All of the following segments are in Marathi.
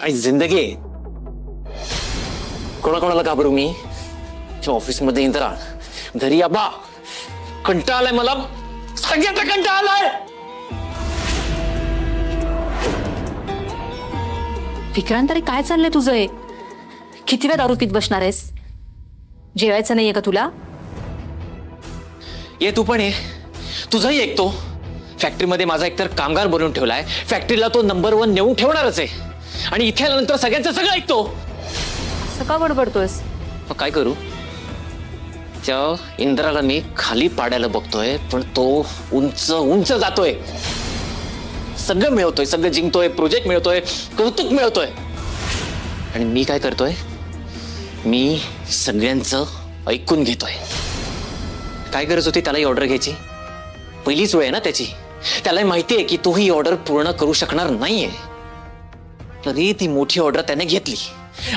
आणि जिंदगी आहे. कोणाकोणाला घाबरू मी? ऑफिस मध्ये इंदिरा, घरी आबा. कंटाळा आलाय मला, सगळ्याचा कंटाळा आलाय. विक्रांत, अरे काय चाललंय तुझं? हे किती वेळ दारू पीत बसणार आहेस? जेवायचं नाहीये का तुला? ये तू पण ये, तुझंही ऐकतो. फॅक्टरीमध्ये माझा एकतर कामगार बनवून ठेवलाय, फॅक्टरीला तो नंबर 1 नेऊन ठेवणारच आहे. आणि इथे आल्यानंतर सगळ्यांचं सगळं ऐकतो. असं का बडबडतोयस? मग काय करू? त्या इंद्राला मी खाली पाडायला बघतोय, पण तो उंच उंच जातोय. सगळं मिळवतोय, सगळं जिंकतोय, प्रोजेक्ट मिळतोय, कौतुक मिळतोय. आणि मी काय करतोय? मी सगळ्यांचं ऐकून घेतोय. काय गरज होती त्याला ही ऑर्डर घ्यायची? पहिलीच वेळ आहे ना त्याची. त्याला माहिती आहे की तो ही ऑर्डर पूर्ण करू शकणार नाहीये. तरी ती मोठी ऑर्डर त्याने घेतली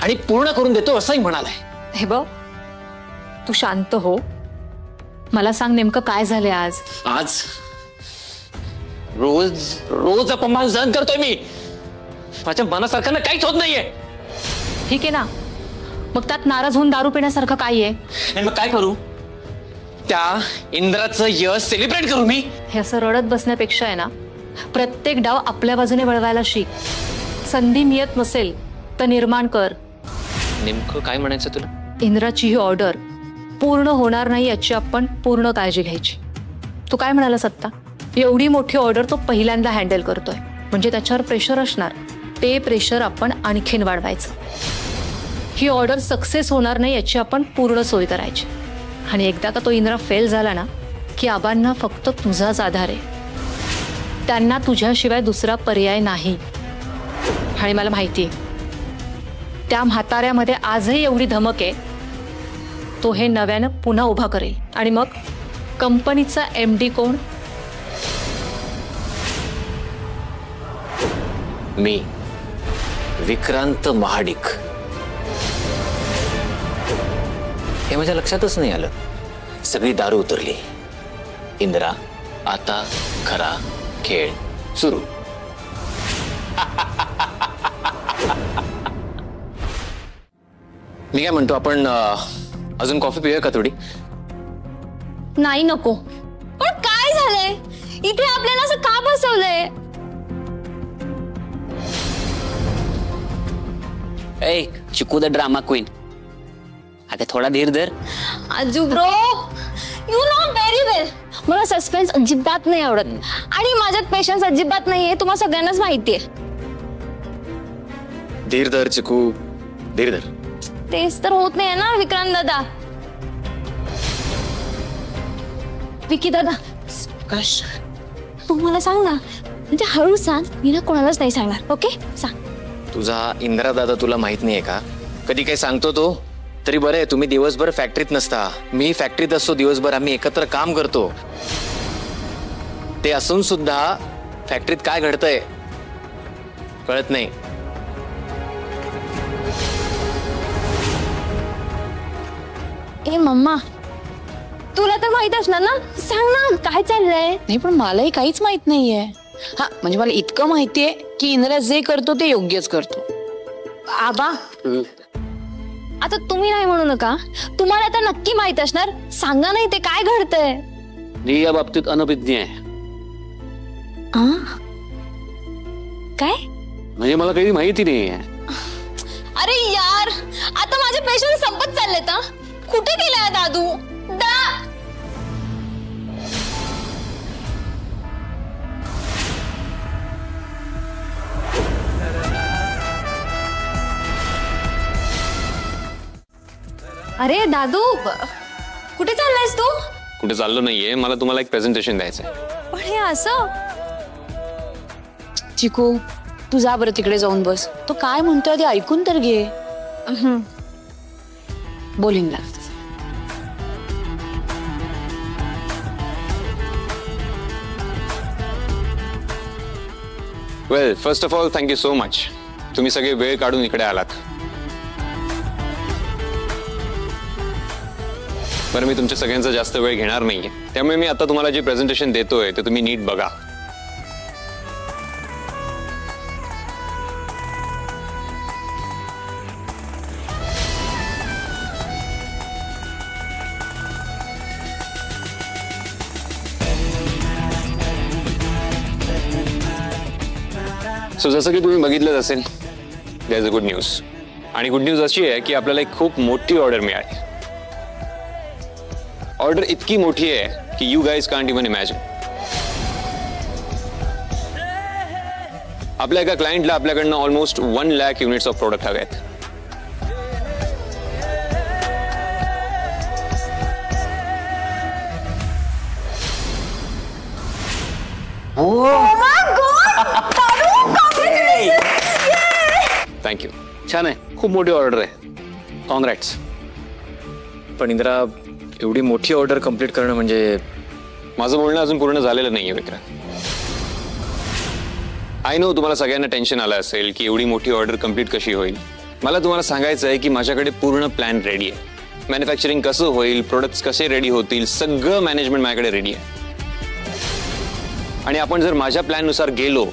आणि पूर्ण करून देतो असंही म्हणालाय. हे बघ, तू शांत हो. मला सांग नेमकं काय झालंय आज? आज रोज रोज अपमान सहन करतोय मी. माझ्या मनासारखं ना काहीच होत नाहीये. ठीक आहे ना, मग त्यात नाराज होऊन दारू पिण्यासारखं काय आहे? आणि मग काय करू? त्या इंद्राचं यश सेलिब्रेट करू मी? हे असं रडत बसण्यापेक्षा आहे ना, प्रत्येक डाव आपल्या बाजूने वळवायला शिक. संधी मिळत नसेल तर निर्माण कर. नेमकं काय म्हणायचं तुला? इंद्राची ही ऑर्डर पूर्ण होणार नाही याची आपण पूर्ण काळजी घ्यायची. तू काय म्हणाला सत्ता? एवढी मोठी ऑर्डर तो पहिल्यांदा हँडल करतोय, म्हणजे त्याच्यावर प्रेशर असणार. ते प्रेशर आपण आणखीन वाढवायचं. ही ऑर्डर सक्सेस होणार नाही याची आपण पूर्ण सोय करायची. आणि एकदा का तो इंद्रा फेल झाला ना, की आबांना फक्त तुझाच आधार आहे. त्यांना तुझ्याशिवाय दुसरा पर्याय नाही. आणि मला माहिती आहे त्या म्हाताऱ्यामध्ये आजही एवढी धमक आहे. तो हे नव्यानं पुन्हा उभा करेल. आणि मग कंपनीचा MD कोण? मी, विक्रांत महाडिक. हे माझ्या लक्षातच नाही आलं. सगळी दारू उतरली. इंद्रा, आता खरा खेळ सुरू. मी काय म्हणतो, आपण अजून कॉफी पिऊया का थोडी? नाही, नको. पण काय झालंय इथे? आपल्याला असं का बसवलंय? ए चिकू द ड्रामा क्वीन, आता थोडा धीर धर. आजू ब्रो, यू नो व्हेरी वेल मला सस्पेन्स अजिबात नाही आवडत. आणि माझ्यात पेशन्स अजिबात नाहीये, तुम्हाला सगळ्यांनाच माहितीये. धीर धर चिकू, धीर धर. तेच तर होत नाही ना विक्रांत दादा. विकी दादा, कश तू मला सांग ना, म्हणजे हळू सांग, मी ना कोणालाच नाही सांगणार. ओके, सांग. तुझा इंद्रा दादा तुला माहित नाहीये का? कधी काही सांगतो तो तरी बरं आहे. तुम्ही दिवसभर फॅक्टरीत नसता, मी फॅक्टरीत असतो दिवसभर. आम्ही एकत्र काम करतो. ते असून सुद्धा फॅक्टरीत काय घडतंय कळत नाही. ए मम्मा, तुला तर माहित असणार ना, सांग ना काय चाललंय. नाही, पण मलाही काहीच माहित नाहीये. हा, म्हणजे मला इतकं माहितीये की इंद्रा जे करतो ते योग्यच करतो. आबा, आता तुम्ही नाही म्हणू नका. तुम्हाला तर नक्की माहित असणार. सांगा नाही ते काय घडतंय. मी या बाबतीत अनभिज्ञ आहे. काय? म्हणजे मला काही माहिती नाहीये. अरे यार, आता माझे पेशन्स संपत चाललेत. कुठे गेलाय दादू? अरे दादू, कुठे चाललायस तू? कुठे चाललो नाहीये, मला तुम्हाला एक प्रेझेंटेशन द्यायचंय. पण हे असं? चिकू, तू जा बरं तिकडे जाऊन बस. तो काय म्हणतोय ते ऐकून तर घे. बोलिंगला well, first of all thank you so much. तुम्ही सगळे वेळ काढून इकडे आलात. बरं, मी तुमच्या सगळ्यांचा जास्त वेळ घेणार नाहीये, त्यामुळे मी आता तुम्हाला जे प्रेझेंटेशन देतोय ते तुम्ही नीट बघा. सो जसं की तुम्ही बघितलंच असेल, there is a good news. आणि गुड न्यूज अशी आहे की आपल्याला एक खूप मोठी ऑर्डर मिळाली. ऑर्डर इतकी मोठी आहे की you guys can't even imagine. आपल्या एका क्लायंटला आपल्याकडनं almost 1 lakh units of product हवे आहेत. थँक्यू. छान आहे, खूप मोठी ऑर्डर आहे. कॉंग्रॅट्स. पण इंदिरा, एवढी मोठी ऑर्डर कंप्लीट करणं म्हणजे. माझं बोलणं अजून पूर्ण झालेलं नाहीये विक्रांत. आय नो तुम्हाला सगळ्यांना टेन्शन आलं असेल की एवढी मोठी ऑर्डर कंप्लीट कशी होईल. मला तुम्हाला सांगायचं आहे की माझ्याकडे पूर्ण प्लॅन रेडी आहे. मॅन्युफॅक्चरिंग कसं होईल, प्रोडक्ट्स कसे रेडी होतील, सगळं मॅनेजमेंट माझ्याकडे रेडी आहे. आणि आपण जर माझ्या प्लॅननुसार गेलो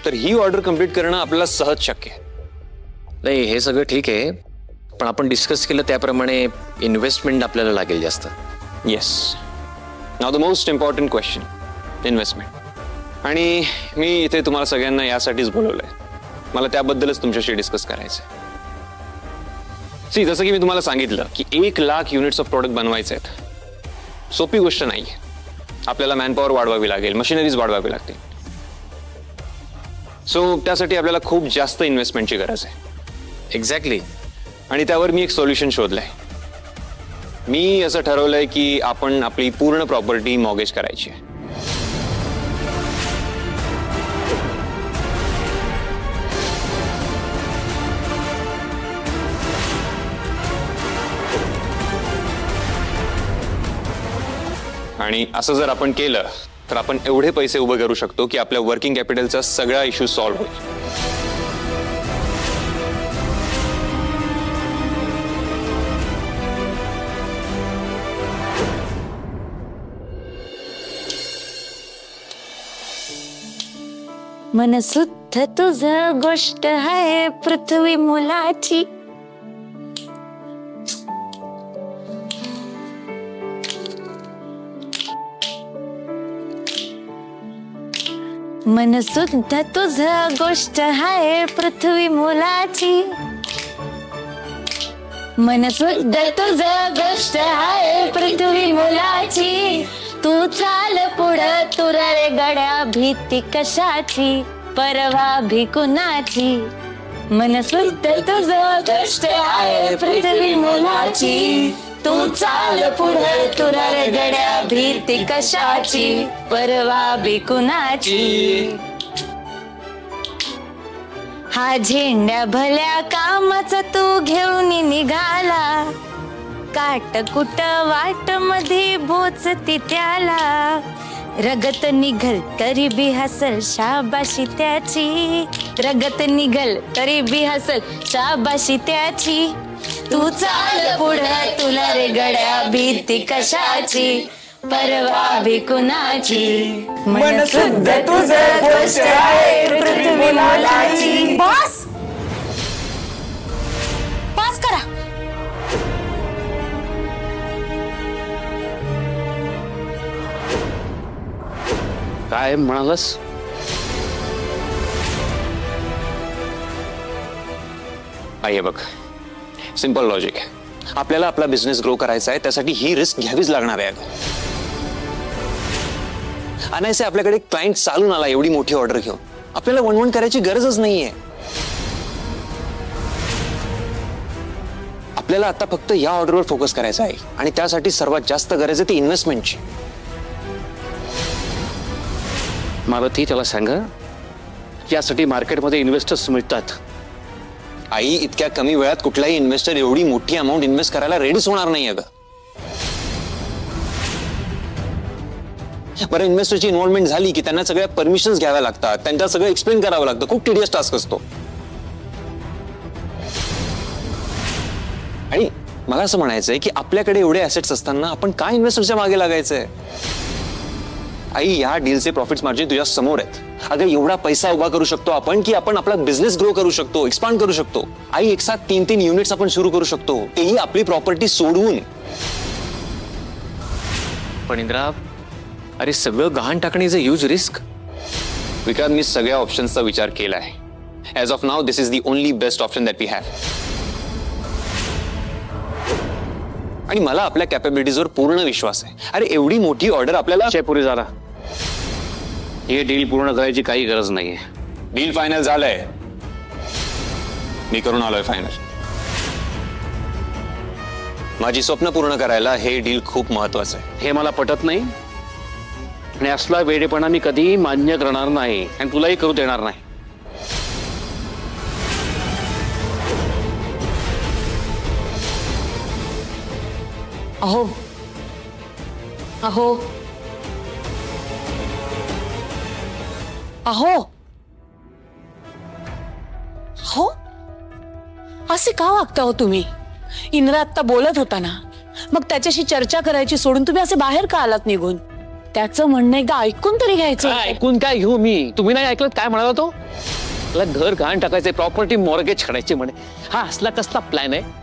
तर ही ऑर्डर कंप्लीट करणं आपल्याला सहज शक्य आहे. नाही, हे सगळं ठीक आहे, पण आपण डिस्कस केलं त्याप्रमाणे इन्व्हेस्टमेंट आपल्याला लागेल जास्त. Yes. Now the most important question, investment. आणि मी इथे तुम्हाला सगळ्यांना यासाठीच बोलवलंय. मला त्याबद्दलच तुमच्याशी डिस्कस करायचं आहे. सी, जसं की मी तुम्हाला सांगितलं की 1 लाख युनिट्स ऑफ प्रोडक्ट बनवायचे आहेत. सोपी गोष्ट नाही. आपल्याला मॅनपॉवर वाढवावी लागेल, मशिनरीज वाढवावी लागतील. सो त्यासाठी आपल्याला खूप जास्त इन्व्हेस्टमेंटची गरज आहे. एक्झॅक्टली. आणि त्यावर मी एक सोल्युशन शोधलंय. मी असं ठरवलंय की आपण आपली पूर्ण प्रॉपर्टी मॉर्गेज करायची आहे. आणि असं जर आपण केलं तर आपण एवढे पैसे उभे करू शकतो की आपल्या वर्किंग कॅपिटलचा सगळा इश्यू सॉल्व्ह होईल. मन शुद्ध तुझं गोष्ट आहे पृथ्वी मुलाची. मन शुद्ध तुझं गोष्ट आहे पृथ्वी मुलाची. मन शुद्ध तुझं गोष्ट आहे पृथ्वी मुलाची. तू चाल पुढं तुरा रे गड्या भीती कशाची, परवा भी कुणाची. मन शुद्ध तुझं गोष्ट आहे पृथ्वी मुलाची. तू चाल पुढं तुरा रे गड्या भीती कशाची, परवा भी कुणाची. हा झेंड्या भल्या कामाचा तू घेऊन निघाला. काट कुट वाट मध्ये बोचती त्याला. रगत निघल तरी बी हसल शाबाशी त्याची. रगत निघल तरी बी हसल शाबाशी त्याची. तू चाल पुढं तुला रे गड्या भीती कशाची, परवा भी कुणाची. मन शुद्ध तुझं गोष्ट आहे पृथ्वी मुलाची. बस बस करा. काय म्हणालास? आहे बघ, सिंपल लॉजिक आहे. आपल्याला आपला बिझनेस ग्रो करायचा आहे, त्यासाठी ही रिस्क घ्यावीच लागणार आहे. अनायसे आपल्याकडे क्लायंट चालून आला एवढी मोठी ऑर्डर घेऊन. आपल्याला वणवण करायची गरजच नाहीये. आपल्याला आता फक्त या ऑर्डरवर फोकस करायचा आहे. आणि त्यासाठी सर्वात जास्त गरज आहे ती इन्व्हेस्टमेंटची. मला ती त्याला सांगा, यासाठी मार्केटमध्ये इन्व्हेस्टर्स मिळतात. आई, इतक्या कमी वेळात कुठलाही इन्व्हेस्टर एवढी मोठी अमाऊंट इन्व्हेस्ट करायला रेडीच होणार नाही. अगं बरं, इन्व्हेस्टरची इन्व्हॉल्वमेंट झाली की त्यांना सगळ्या परमिशन्स घ्याव्या लागतात, त्यांना सगळं एक्सप्लेन करावं लागतं. खूप टिडियस टास्क असतो. आणि मला असं म्हणायचंय की आपल्याकडे एवढे ऍसेट्स असताना आपण काय इन्व्हेस्टरच्या मागे लागायचंय. आई, या डीलचे प्रॉफिट्स मार्जिन तुझ्या समोर आहेत. अगं एवढा पैसा उभा करू शकतो आपण की आपण आपला बिझनेस ग्रो करू शकतो, एक्सपांड करू शकतो. आई, एक साथ 3-3 युनिट्स आपण सुरू करू शकतो, तेही आपली प्रॉपर्टी सोडवून. पण इंद्रा, अरे सगळं गहाण टाकणे is a huge risk. Vikrant, मी सगळ्या ऑप्शन्सचा विचार केलाय. As of now, this is the only best option that we have. आणि मला आपल्या कॅपेबिलिटीजवर पूर्ण विश्वास आहे. अरे एवढी मोठी ऑर्डर आपल्याला पुरी झाला. हे डील पूर्ण करायची काही गरज नाहीये. डील फायनल झालंय. मी करून आलोय फायनल. माझी स्वप्न पूर्ण करायला हे डील खूप महत्वाचं आहे. हे मला पटत नाही आणि असला वेडेपणा मी कधी मान्य करणार नाही आणि तुलाही करू देणार नाही. अहो अहो अहो हो असे का वागता हो तुम्ही? इंद्रा आत्ता बोलत होता ना, मग त्याच्याशी चर्चा करायची सोडून तुम्ही असे बाहेर का आलात निघून? त्याचं म्हणणं एकदा ऐकून तरी घ्यायचं. ऐकून काय घेऊ मी? तुम्ही नाही ऐकलं काय म्हणाला तो? त्याला घर घाण टाकायचे, प्रॉपर्टी मॉर्गेज करायची म्हणे. हा असला कसला प्लॅन आहे?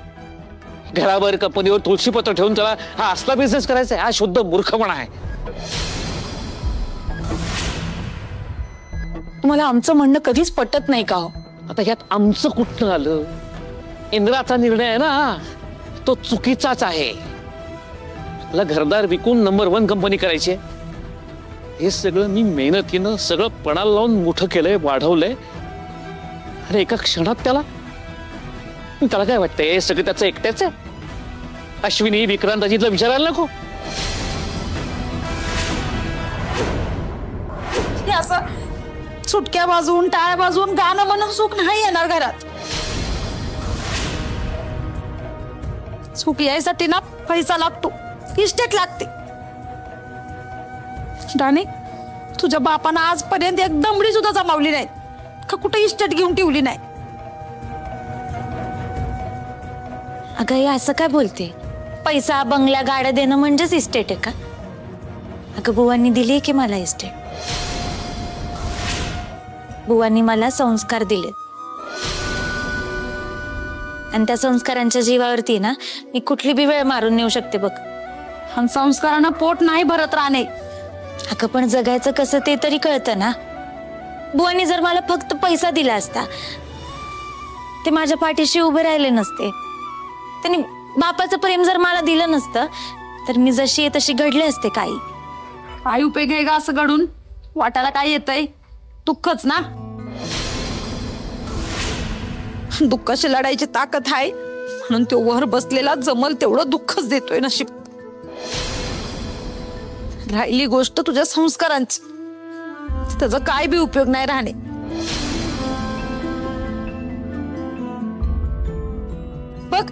घरावर कंपनीवर तुळशीपत्र ठेवून त्याला हा असला बिझनेस करायचा आहे? हा शुद्ध मूर्खपणा आहे. तुम्हाला आमचं म्हणणं कधीच पटत नाही का हो? आता ह्यात आमचं कुठनं आलं? इंद्राचा निर्णय आहे ना, तो चुकीचाच आहे. त्याला घरदार विकून नंबर 1 कंपनी करायची. हे सगळं मी मेहनतीनं सगळं पणाला लावून मोठं केलंय, वाढवलंय. अरे एका क्षणात त्याला काय वाटतंय? सगळं त्याचं एकट्याच आहे? अश्विनी, विक्रांत, अजितला विचारायला नको? असं सुटक्या वाजवून टाळ्या वाजवून गाणं म्हणून सुख नाही येणार घरात. सुख यायसाठी ना पैसा लागतो, इस्टेट लागते. राणे, तुझ्या बापानं आजपर्यंत एक दमडी सुद्धा जमावली नाही का कुठे इस्टेट घेऊन ठेवली नाही. अगं हे असं काय बोलते? पैसा बंगल्या गाड्या देणं म्हणजेच इस्टेट आहे का? अगं बुवांनी दिली की मला इस्टेट. बुवांनी मला संस्कार दिले आणि त्या संस्कारांच्या जीवावरती ना मी कुठली बी वेळ मारून नेऊ शकते बघ. आणि संस्कारांना पोट नाही भरत राणे. अगं पण जगायचं कसं ते तरी कळतं ना. बुवांनी जर मला फक्त पैसा दिला असता ते माझ्या पाठीशी उभे राहिले नसते. त्यांनी बापाचं प्रेम जर मला दिलं नसतं तर मी जशी आहे तशी घडले असते. काय उपयोग आहे का असं घडून? वाटायला काय येतंय? दुःखच ना. दुःखाशी लढायची ताकद आहे म्हणून तो वर बसलेला जमल तेवढं दुःखच देतोय नशीब. राहिली गोष्ट तुझ्या संस्कारांची, त्याचा काय बी उपयोग नाही राहणे. बघ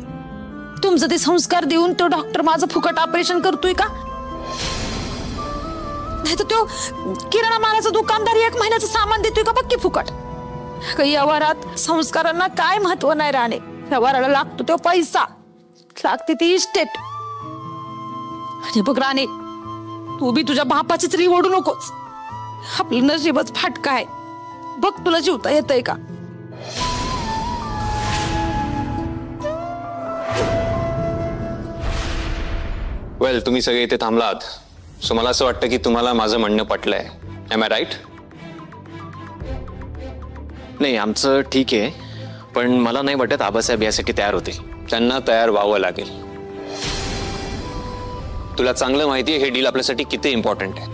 तुमचं ते संस्कार देऊन तो डॉक्टर माझं फुकट ऑपरेशन करतोय का? नाही तर तो किराणा मालाचा दुकानदार 1 महिन्याचं सामान देतोय का? बघ की फुकट. व्यवहारात संस्कारांना काय महत्व नाही राहणे. व्यवहाराला लागतो तो पैसा, लागते ती इस्टेट. आणि बघ राणे, तू बी तुझ्या बापाचीच री ओढू नकोस. आपलं नशीबच फाटका आहे. बघ तुला जीवता येतंय का? वेल, तुम्ही सगळे इथे थांबलात, सो मला असं वाटतं की तुम्हाला माझं म्हणणं पटलंय. M I right? नाही, आमचं ठीक आहे, पण मला नाही वाटत आबासाहेब यासाठी तयार होतील. त्यांना तयार व्हावं लागेल. तुला चांगलं माहिती आहे हे डील आपल्यासाठी किती इम्पॉर्टंट आहे.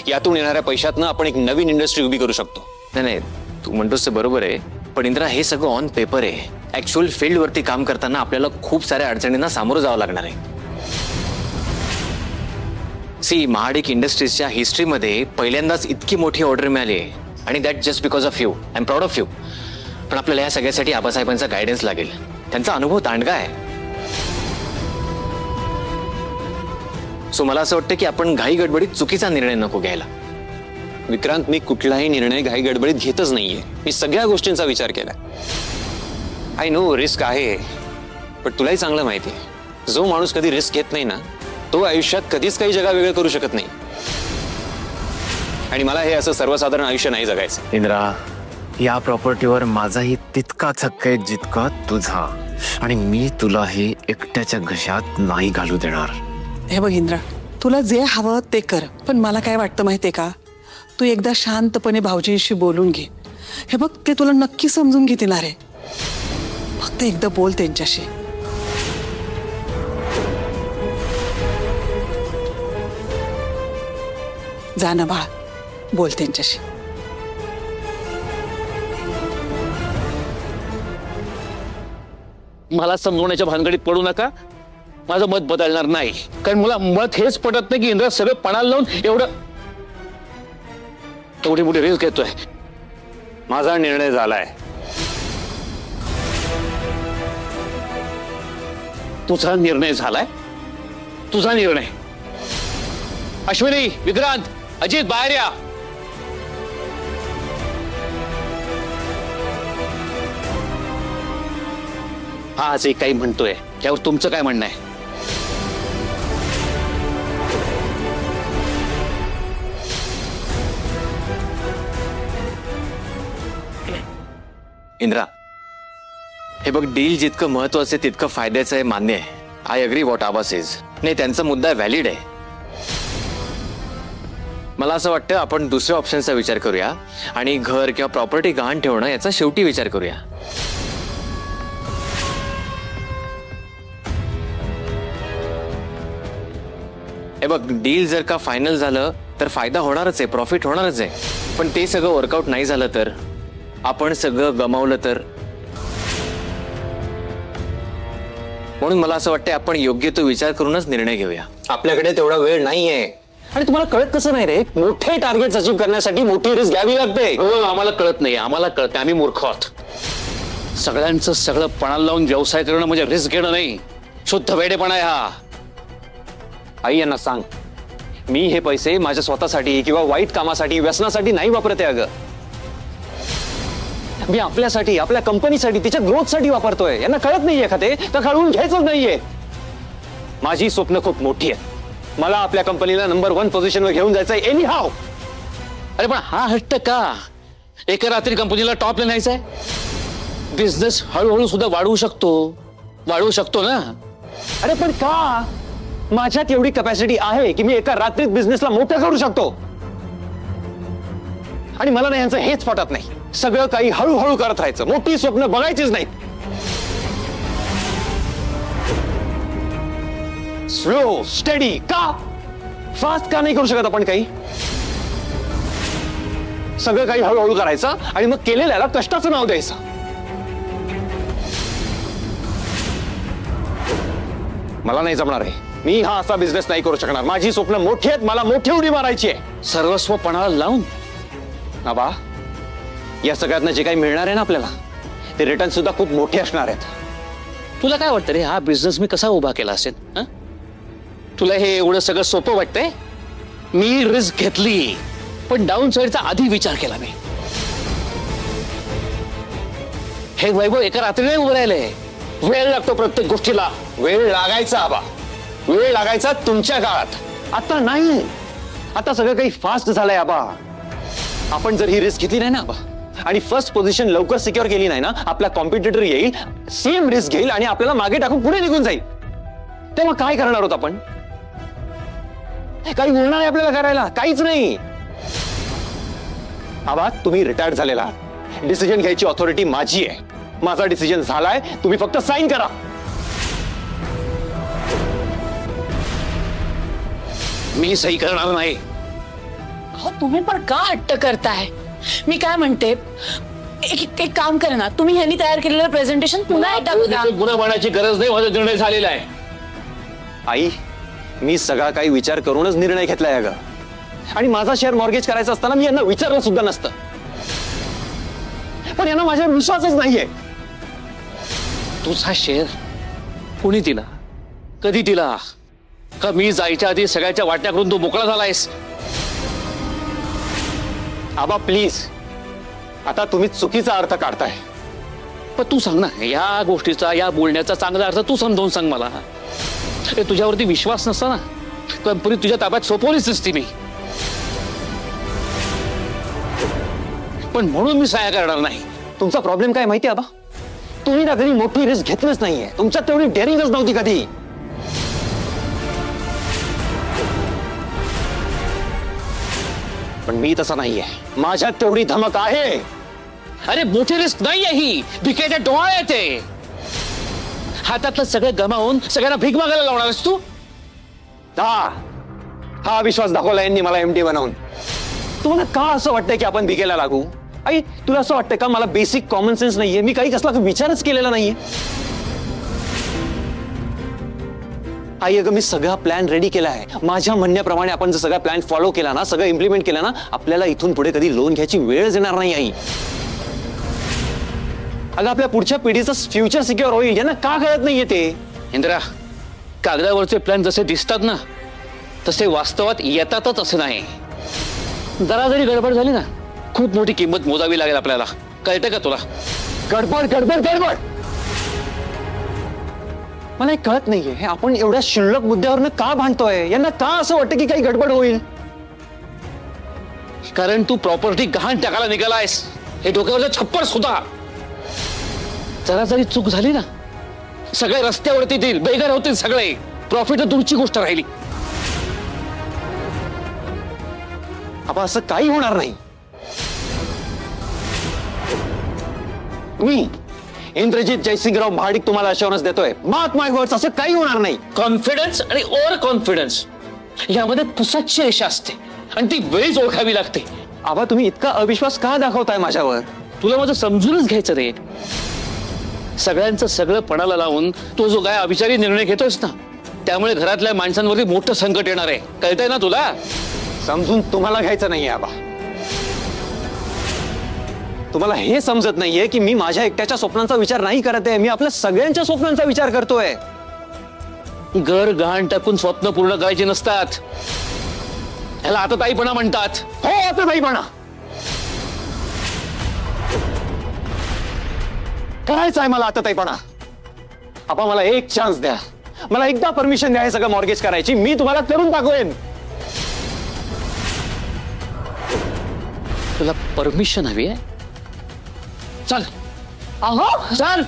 यातून येणाऱ्या पैशातनं आपण एक नवीन इंडस्ट्री उभी करू शकतो. नाही, तू म्हणतोस ते बरोबर आहे, पण इंद्रा हे सगळं ऑन पेपर आहे. ऍक्च्युअल फील्डवरती काम करताना आपल्याला खूप साऱ्या अडचणींना सामोरं जावं लागणार आहे. महाडिक इंडस्ट्रीजच्या हिस्ट्रीमध्ये पहिल्यांदाच इतकी मोठी ऑर्डर मिळाली आहे आणि that just because of you. I am proud of you. पण आपल्याला या सगळ्यासाठी आबासाहेबांचा गायडन्स लागेल. त्यांचा अनुभव तांडगा आहे. सो मला असं वाटतं की आपण घाई गडबडीत चुकीचा निर्णय नको घ्यायला. विक्रांत, मी कुठलाही निर्णय घाई गडबडीत घेतच नाहीये. मी सगळ्या गोष्टींचा विचार केला. आय नो रिस्क आहे, पण तुलाही चांगलं माहिती आहे जो माणूस कधी रिस्क घेत नाही ना तो आयुष्यात कधीच काही जगा वेगळं करू शकत नाही. आणि मला हे असं सर्वसाधारण आयुष्य नाही जगायचं. इंद्रा, या प्रॉपर्टीवर माझाही तितकाच हक्क आहे जितका तुझा, आणि मी तुला हे एकट्याच्या घशात नाही घालू देणार. हे बघ इंद्रा, तुला जे हवं ते कर, पण मला काय वाटतं माहितीये का, तू एकदा शांतपणे भाऊजींशी बोलून घे हे बघ ते तुला नक्की समजून घेतील अरे. फक्त एकदा बोल त्यांच्याशी. जा ना बाळा, बोल त्यांच्याशी. मला समजवण्याच्या भानगडीत पडू नका. माझं मत बदलणार नाही, कारण मला मत हेच पटत नाही की इंद्रा सगळं पणाला लावून एवढी मोठी रिस्क घेतोय. माझा निर्णय झालाय. तुझा निर्णय झालाय? तुझा निर्णय. अश्विनी, विक्रांत, अजित, बाहेर या. हा जे काही म्हणतोय त्यावर तुमचं काय म्हणणं आहे? इंद्रा, हे बघ, डील जितकं महत्वाचं आहे तितकं फायद्याचं आहे, मान्य आहे. I agree what Aba says. नाही, त्यांचा मुद्दा व्हॅलिड आहे. मला असं वाटतं आपण दुसऱ्या ऑप्शनचा विचार करूया आणि घर किंवा प्रॉपर्टी गहाण ठेवणं याचा शेवटी विचार करूया. हे बघ, डील जर का फायनल झालं तर फायदा होणारच आहे, प्रॉफिट होणारच आहे. पण ते सगळं वर्कआउट नाही झालं तर, आपण सगळं गमावलं तर. म्हणून मला असं वाटतं आपण योग्य तो विचार करूनच निर्णय घेऊया. आपल्याकडे तेवढा वेळ नाहीये. आणि तुम्हाला कळत कसं नाही रे, मोठे टार्गेट अचीव्ह करण्यासाठी मोठी रिस्क घ्यावी लागते. आम्हाला कळत नाही, आम्हाला कळत नाही. आम्ही मूर्ख आहोत. सगळ्यांचं सगळं पणाला लावून व्यवसाय करणं म्हणजे रिस्क घेणं नाही, शुद्ध वेडेपणा आहे हा. आई यांना सांग, मी हे पैसे माझ्या स्वतःसाठी किंवा वाईट कामासाठी, व्यसनासाठी नाही वापरते. अगं, मी आपल्यासाठी, आपल्या कंपनीसाठी, तिच्या ग्रोथसाठी वापरतोय. यांना कळत नाहीये का? ते तर कळवून घ्यायचंच नाहीये. माझी स्वप्न खूप मोठी आहे. मला आपल्या कंपनीला नंबर 1 पोझिशनवर घेऊन जायचंय एनी हाव. अरे पण हा हट्ट का? एका रात्री कंपनीला टॉपला न्यायचंय? बिझनेस हळूहळू सुद्धा वाढवू शकतो ना. अरे पण का? माझ्यात एवढी कॅपॅसिटी आहे की मी एका रात्रीत बिझनेसला मोठं करू शकतो. आणि मला ना यांचं हेच पटत नाही. सगळं काही हळूहळू करत राहायचं, मोठी स्वप्न बघायचीच नाहीत. स्लो स्टडी का? फास्ट का नाही करू शकत आपण? काही सगळं काही हळूहळू करायचं आणि मग केलेल्याला कष्टाचं नाव द्यायचं. मला नाही जमणार आहे. मी हा असा बिझनेस नाही करू शकणार. माझी स्वप्न मोठी आहेत, मला मोठी उडी मारायची आहे. सर्वस्व पणाला लावून. आबा, या सगळ्यातनं जे काही मिळणार आहे ना आपल्याला, ते रिटर्न सुद्धा खूप मोठे असणार आहेत. तुला काय वाटतं रे, हा बिझनेस मी कसा उभा केला असेल? तुला हे एवढं सगळं सोपं वाटतंय? मी रिस्क घेतली, पण डाऊन साईडचा आधी विचार केला मी. हे वैभव एका रात्री नाही उभं राहिलंय. वेळ लागतो प्रत्येक गोष्टीला. वेळ लागायचा आबा, वेळ लागायचा तुमच्या काळात. आता नाही. आता सगळं काही फास्ट झालंय आबा. आपण जर ही रिस्क घेतली नाही ना आबा, आणि फर्स्ट पोझिशन लवकर सिक्युअर केली नाही ना, आपला कॉम्पिटिटर येईल, सेम रिस्क घेईल आणि आपल्याला मागे टाकून पुढे निघून जाईल. तेव्हा काय करणार आहोत आपण? काही मिळणार आहे आपल्याला करायला? काहीच नाही. आबा, तुम्ही रिटायर्ड झालेला आहात. डिसिजन घ्यायची ऑथॉरिटी माझी आहे. माझा डिसिजन झालाय, तुम्ही फक्त साइन करा. मी सही करणार नाही. तुम्ही पण का हट्ट करताय? मी काय म्हणते, एक काम करा ना, तुम्ही ह्यांनी तयार केलेलं प्रेझेंटेशन पुन्हा एकदा गुन्हा बनण्याची गरज नाही. माझा निर्णय झालेला आहे. आई, मी सगळा काही विचार करूनच निर्णय घेतलाय अगं. आणि माझा शेअर मॉर्गेज करायचा असताना मी यांना विचारलं सुद्धा नसतं. पण यांना माझ्यावर विश्वासच नाहीये. तुझा शेअर कोणी दिला? कधी दिला? का मी जायच्या आधी सगळ्याच्या वाटण्या करून तू मोकळा झालायस? आबा प्लीज, आता तुम्ही चुकीचा अर्थ काढताय. पण तू सांग ना, या गोष्टीचा, या बोलण्याचा चांगला अर्थ तू समजावून सांग मला. तुझ्यावरती विश्वास नसता ना, कंपनी तुझ्या ताब्यात सोपवलीच असती मी. पण म्हणून मी सहाय्य करणार नाही. तुमचा प्रॉब्लेम काय माहिती आबा? तुम्ही ना कधी मोठी रिस्क घेतलीच नाहीये. तुमच्यात तेवढी डेअरिंगच नव्हती कधी. पण मी तसा नाहीये. माझ्यात तेवढी धमक आहे. अरे मोठी रिस्क नाही आहे ही, भिकेच्या डोळा येते. हातातलं सगळं गमावून सगळ्यांना भीक मागायला लावणारस तू? हा विश्वास दाखवला यांनी मला एमडी बनवून. तुम्हाला का असं वाटतंय की आपण भिकेला लागू? आई तुला असं वाटतंय का मला बेसिक कॉमन सेन्स नाहीये? मी काही कसला विचारच केलेला नाहीये. आई अगं मी सगळा प्लॅन रेडी केला आहे. माझ्या म्हणण्याप्रमाणे आपण जर सगळा प्लॅन फॉलो केला ना, सगळं इम्प्लिमेंट केलं ना, आपल्याला इथून पुढे कधी लोन घ्यायची वेळच येणार नाही. आई अगं आपल्या पुढच्या पिढीचं फ्युचर सिक्युअर होईल, यांना का कळत नाहीये ते? इंदिरा, कागदावरचे प्लॅन जसे दिसतात ना तसे वास्तवात येतातच असं नाही. जरा जरी गडबड झाली ना खूप मोठी किंमत मोजावी लागेल आपल्याला. कळतं का तुला? गडबड गडबड गडबड मला हे कळत नाहीये. हे आपण एवढ्या क्षुल्लक मुद्द्यावरनं का भांडतोय? यांना का असं वाटतं की काही गडबड होईल? कारण तू प्रॉपर्टी गहाण टाकायला निघालायस. हे डोक्यावरचं छप्पर सुद्धा. जरा जरी चूक झाली ना सगळे रस्त्यावरती येतील, बेघर होतील सगळे. प्रॉफिट दूरची गोष्ट राहिली. आपण असं काही होणार नाही. मी इंद्रजित जयसिंगराव महाडिक तुम्हाला अश्योरन्स देतोय. मार्क माय वर्ड्स, असं काही होणार नाही. कॉन्फिडन्स आणि ओव्हर कॉन्फिडन्स यामध्ये पुसटची रेषा असते आणि ती वेळीच ओळखावी लागते. आबा तुम्ही इतका अविश्वास का दाखवताय माझ्यावर? तुला माझं समजूनच घ्यायचं रे. सगळ्यांचं सगळं पणाला लावून तो जो काय अविचारी निर्णय घेतोयस ना त्यामुळे घरातल्या माणसांवरती मोठं संकट येणार आहे. कळतंय ना तुला? समजून तुम्हाला घ्यायचं नाहीये आबा. तुम्हाला हे समजत नाहीये की मी माझ्या एकट्याच्या स्वप्नांचा विचार नाही करत आहे. मी आपल्या सगळ्यांच्या स्वप्नांचा विचार करतोय. घर गहाण टाकून स्वप्न पूर्ण करायची नसतात. ह्याला आतताईपणा म्हणतात. हो आतताईपणा. करायचं आहे मला आतताईपणा. आबा मला एक चान्स द्या. मला एकदा परमिशन द्या हे सगळं मॉर्गेज करायची. मी तुम्हाला करून दाखवेन. तुला परमिशन हवी आहे? चल. अहो चल.